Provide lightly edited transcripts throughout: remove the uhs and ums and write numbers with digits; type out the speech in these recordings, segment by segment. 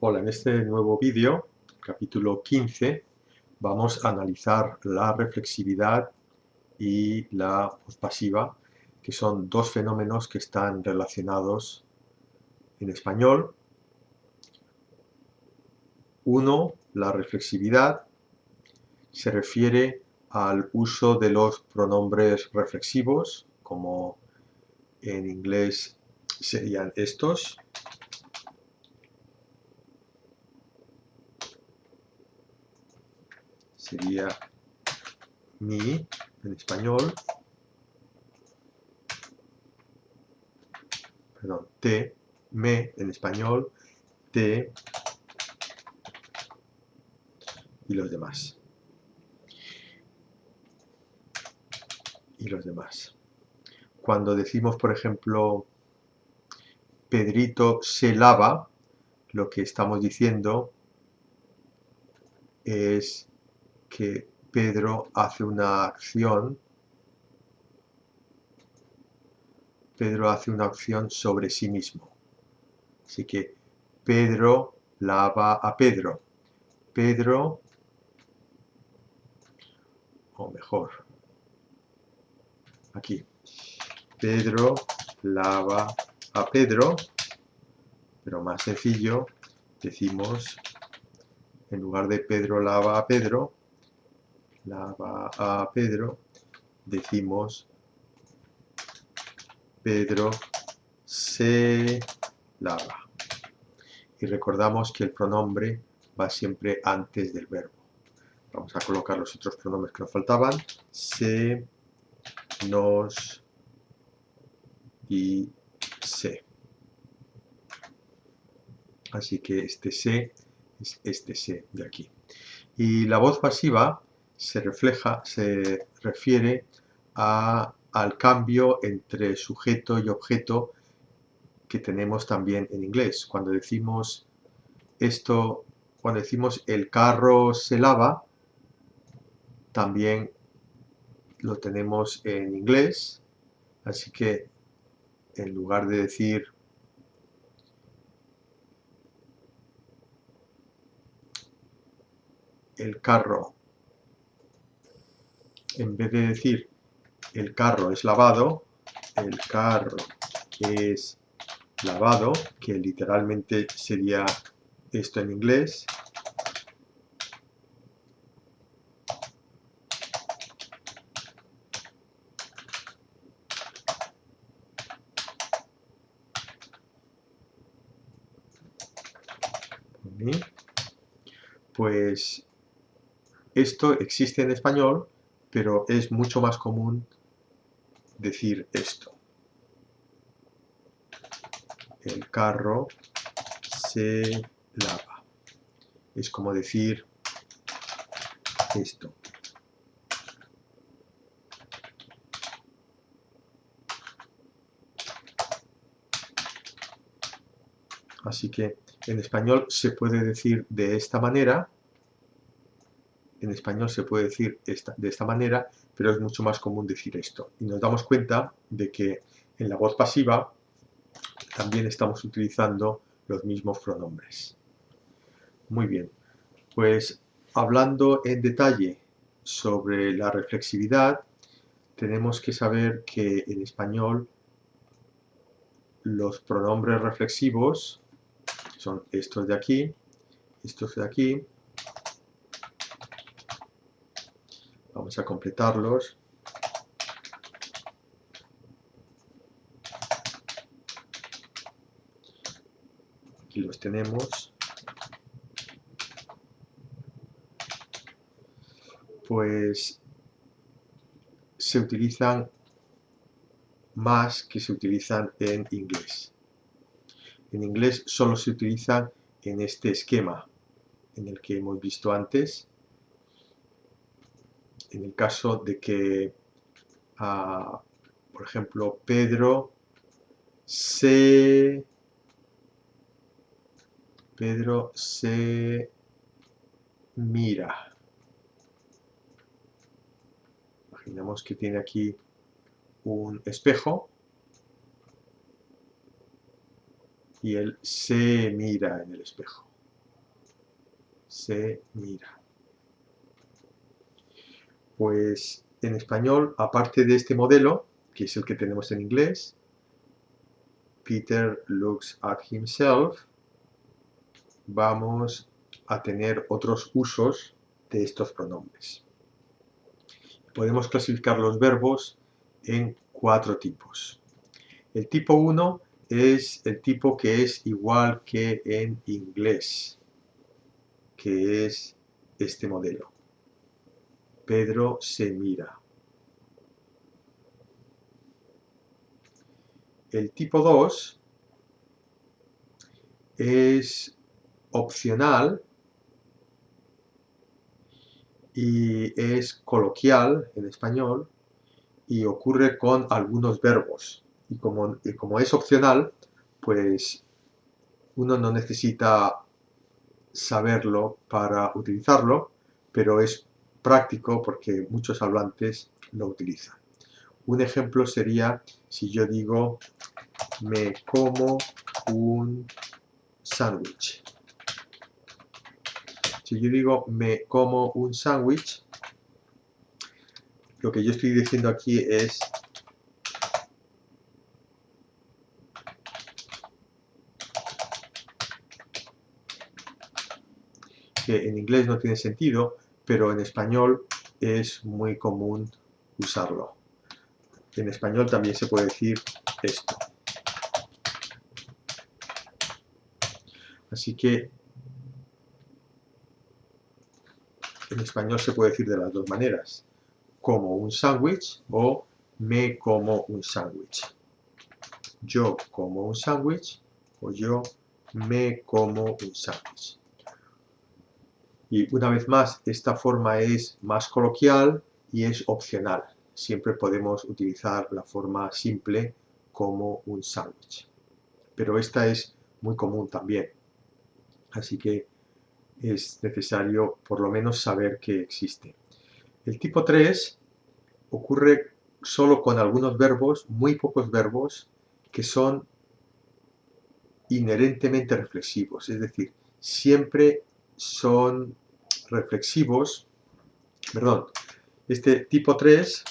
Hola, en este nuevo vídeo, capítulo 15, vamos a analizar la reflexividad y la voz pasiva, que son dos fenómenos que están relacionados en español. Uno, la reflexividad, se refiere al uso de los pronombres reflexivos, como en inglés serían estos. Sería mi en español, perdón, te, me en español, te y los demás. Cuando decimos, por ejemplo, Pedrito se lava, lo que estamos diciendo es que Pedro hace una acción sobre sí mismo. Así que Pedro lava a Pedro. Pedro, o mejor, aquí. Pedro lava a Pedro, pero más sencillo, decimos, en lugar de Pedro lava a Pedro, decimos Pedro se lava. Y recordamos que el pronombre va siempre antes del verbo. Vamos a colocar los otros pronombres que nos faltaban. Se, nos y se. Así que este se es este se de aquí. Y la voz pasiva se refiere al cambio entre sujeto y objeto que tenemos también en inglés. Cuando decimos esto, cuando decimos el carro se lava, también lo tenemos en inglés. Así que en lugar de decir el carro, en vez de decir el carro es lavado, el carro es lavado, que literalmente sería esto en inglés. Pues esto existe en español, pero es mucho más común decir esto. El carro se lava. Es como decir esto. Así que en español se puede decir de esta manera. En español se puede decir de esta manera, pero es mucho más común decir esto. Y nos damos cuenta de que en la voz pasiva también estamos utilizando los mismos pronombres. Muy bien, pues hablando en detalle sobre la reflexividad, tenemos que saber que en español los pronombres reflexivos son estos de aquí, vamos a completarlos. Aquí los tenemos. Pues se utilizan más que se utilizan en inglés. En inglés solo se utilizan en este esquema en el que hemos visto antes. En el caso de que, por ejemplo, Pedro se mira. Imaginemos que tiene aquí un espejo y él se mira en el espejo. se mira. Pues en español, aparte de este modelo, que es el que tenemos en inglés, Peter looks at himself, vamos a tener otros usos de estos pronombres. Podemos clasificar los verbos en 4 tipos. El tipo 1 es el tipo que es igual que en inglés, que es este modelo. Pedro se mira. El tipo 2 es opcional y es coloquial en español y ocurre con algunos verbos. Y como es opcional, pues uno no necesita saberlo para utilizarlo, pero es práctico porque muchos hablantes lo utilizan. Un ejemplo sería si yo digo me como un sándwich. Si yo digo me como un sándwich, lo que yo estoy diciendo aquí es que en inglés no tiene sentido, pero en español es muy común usarlo. En español también se puede decir esto. Así que en español se puede decir de las dos maneras. Como un sándwich o me como un sándwich. Yo como un sándwich o yo me como un sándwich. Y una vez más, esta forma es más coloquial y es opcional. Siempre podemos utilizar la forma simple como un sándwich. Pero esta es muy común también. Así que es necesario por lo menos saber que existe. El tipo 3 ocurre solo con algunos verbos, muy pocos verbos, que son inherentemente reflexivos. Es decir, siempre son reflexivos. Perdón, este tipo 3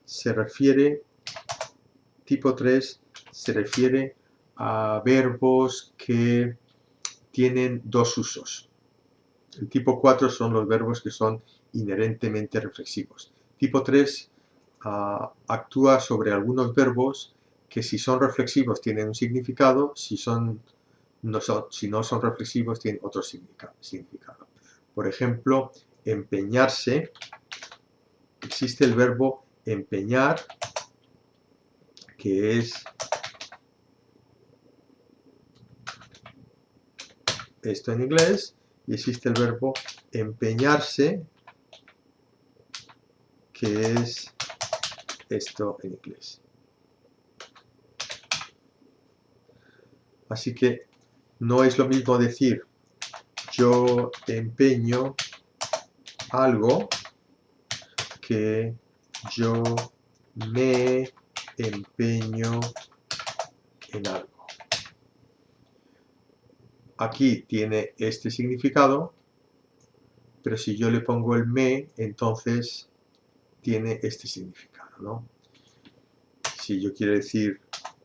se refiere a verbos que tienen dos usos. El tipo 4 son los verbos que son inherentemente reflexivos. Tipo 3 actúa sobre algunos verbos que si son reflexivos tienen un significado, si no son reflexivos tienen otro significado. Por ejemplo, empeñarse, existe el verbo empeñar, que es esto en inglés, y existe el verbo empeñarse, que es esto en inglés. Así que no es lo mismo decir yo empeño algo que yo me empeño en algo. Aquí tiene este significado, pero si yo le pongo el me, entonces tiene este significado, ¿no? Si yo quiero decir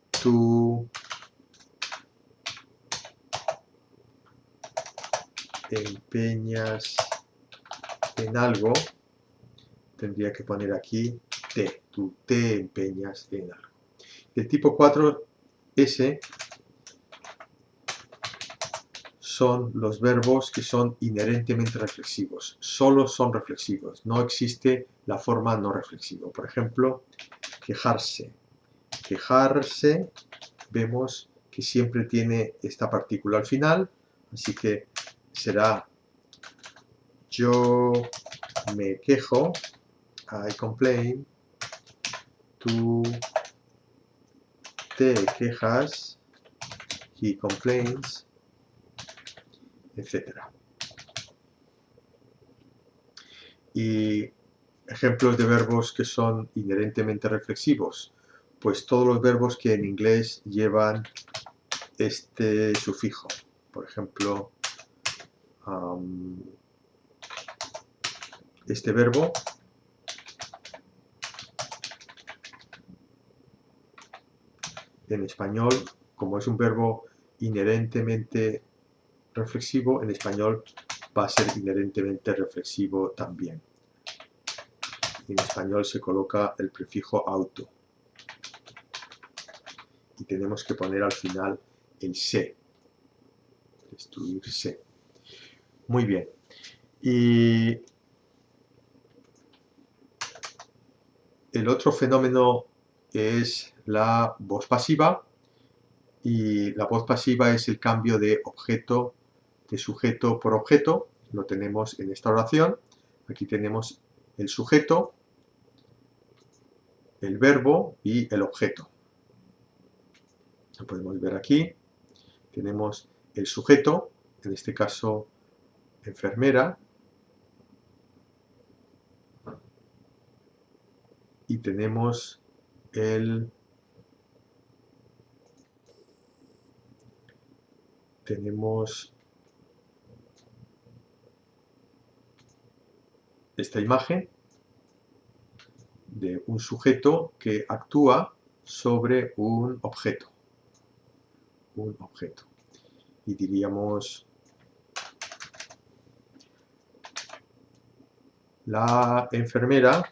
tú empeñas en algo, tendría que poner aquí te, tú te empeñas en algo. El tipo 4S son los verbos que son inherentemente reflexivos, solo son reflexivos, no existe la forma no reflexiva. Por ejemplo, quejarse. Quejarse, vemos que siempre tiene esta partícula al final, así que será yo me quejo, I complain, tú te quejas, he complains, etc. Y ejemplos de verbos que son inherentemente reflexivos, pues todos los verbos que en inglés llevan este sufijo. Por ejemplo, este verbo en español, como es un verbo inherentemente reflexivo, en español va a ser inherentemente reflexivo también. En español se coloca el prefijo auto y tenemos que poner al final el se, destruirse. Muy bien. Y el otro fenómeno es la voz pasiva, y la voz pasiva es el cambio de objeto, de sujeto por objeto. Lo tenemos en esta oración. Aquí tenemos el sujeto, el verbo y el objeto. Lo podemos ver aquí. Tenemos el sujeto, en este caso enfermera, y tenemos esta imagen de un sujeto que actúa sobre un objeto. Y diríamos: la enfermera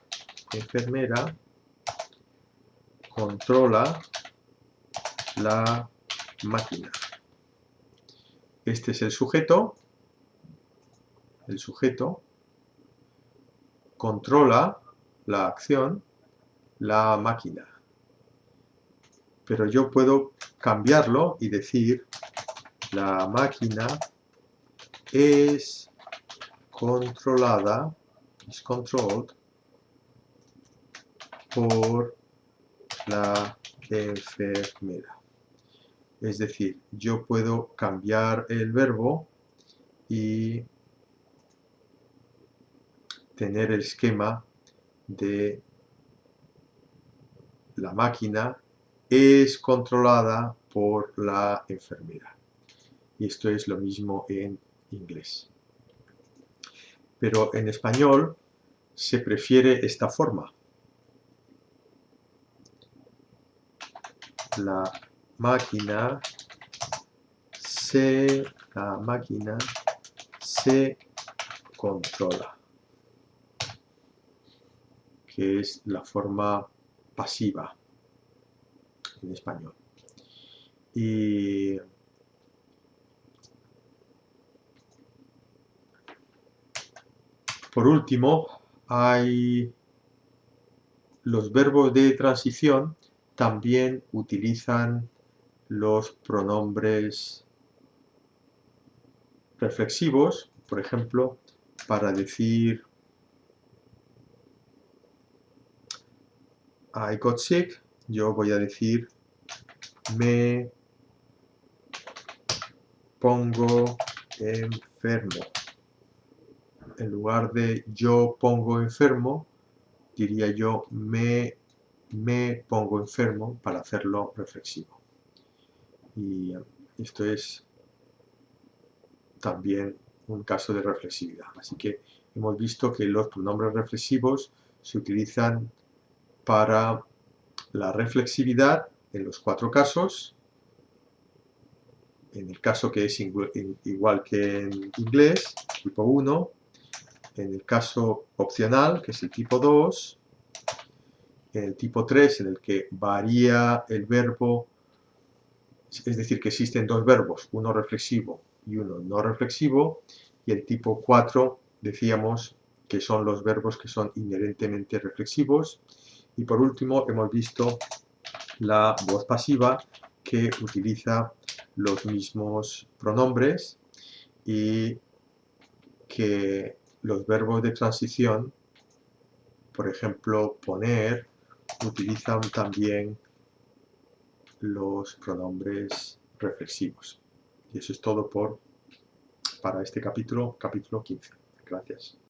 controla la máquina. Este es el sujeto controla la acción, la máquina. Pero yo puedo cambiarlo y decir: la máquina es controlada, is controlled, por la enfermera. Es decir, yo puedo cambiar el verbo y tener el esquema de la máquina es controlada por la enfermera. Y esto es lo mismo en inglés. Pero en español se prefiere esta forma. La máquina se controla, que es la forma pasiva en español. Y por último, hay los verbos de transición, también utilizan los pronombres reflexivos, por ejemplo, para decir I got sick, yo voy a decir me pongo enfermo. En lugar de yo pongo enfermo, diría yo me pongo enfermo, para hacerlo reflexivo. Y esto es también un caso de reflexividad. Así que hemos visto que los pronombres reflexivos se utilizan para la reflexividad en los 4 casos. En el caso que es igual que en inglés, tipo 1. En el caso opcional, que es el tipo 2. En el tipo 3, en el que varía el verbo, es decir, que existen 2 verbos, uno reflexivo y uno no reflexivo. Y el tipo 4, decíamos que son los verbos que son inherentemente reflexivos. Y por último, hemos visto la voz pasiva, que utiliza los mismos pronombres y que los verbos de transición, por ejemplo, poner, utilizan también los pronombres reflexivos. Y eso es todo para este capítulo 15. Gracias.